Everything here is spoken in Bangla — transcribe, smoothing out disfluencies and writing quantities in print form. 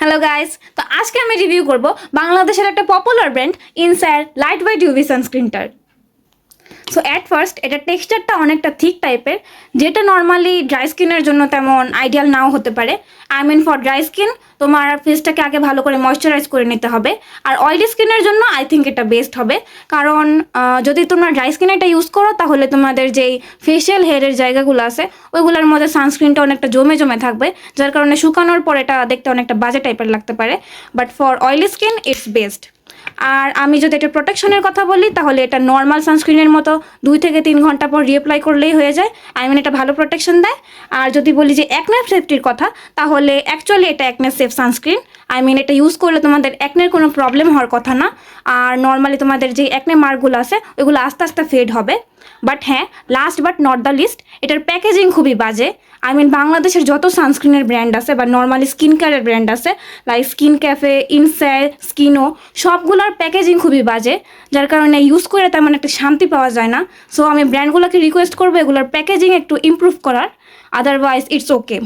হ্যালো গাইস, তো আজকে আমি রিভিউ করব বাংলাদেশের একটা popular brand Insiar light weight UV সানস্ক্রিনটার। সো অ্যাট ফার্স্ট এটা টেক্সচারটা অনেকটা থিক টাইপের, যেটা নর্মালি ড্রাই স্কিনের জন্য তেমন আইডিয়াল নাও হতে পারে। I mean for dry skin তোমার ফেসটাকে আগে ভালো করে ময়শ্চারাইজ করে নিতে হবে, আর অয়েলি স্কিনের জন্য আই থিঙ্ক এটা বেস্ট হবে। কারণ যদি তোমরা ড্রাই স্কিনে এটা ইউজ করো তাহলে তোমাদের যেই ফেশিয়াল হেয়ারের জায়গাগুলো আছে ওইগুলোর মধ্যে সানস্ক্রিনটা অনেকটা জমে জমে থাকবে, যার কারণে শুকানোর পর এটা দেখতে অনেকটা বাজে টাইপের লাগতে পারে। But for oily skin it's best. আর আমি যদি এটা প্রোটেকশনের কথা বলি তাহলে এটা নর্মাল সানস্ক্রিনের মতো 2 থেকে 3 ঘন্টা পর রিঅ্যাপ্লাই করলেই হয়ে যায়। আই মিন এটা ভালো প্রোটেকশন দেয়। আর যদি বলি যে অ্যাকনে সেফটির কথা, তাহলে অ্যাকচুয়ালি এটা acne safe sunscreen. I mean এটা ইউজ করলে তোমাদের অ্যাকনের কোনো প্রবলেম হওয়ার কথা না। আর নর্মালি তোমাদের যে অ্যাকনে মার্কগুলো আছে ওইগুলো আস্তে আস্তে ফেড হবে। বাট হ্যাঁ, last but not the least, এটার প্যাকেজিং খুবই বাজে। আই মিন বাংলাদেশের যত সানস্ক্রিনের ব্র্যান্ড আছে বা নর্মালি স্কিন কেয়ারের ব্র্যান্ড আছে লাইক স্কিন ক্যাফে, ইনসায়ার, স্কিনো, সবগুলোর প্যাকেজিং খুবই বাজে, যার কারণে ইউজ করে তেমন একটা শান্তি পাওয়া যায় না। সো আমি ব্র্যান্ডগুলোকে রিকোয়েস্ট করবো এগুলোর প্যাকেজিং একটু ইমপ্রুভ করার, আদারওয়াইজ ইটস ওকে।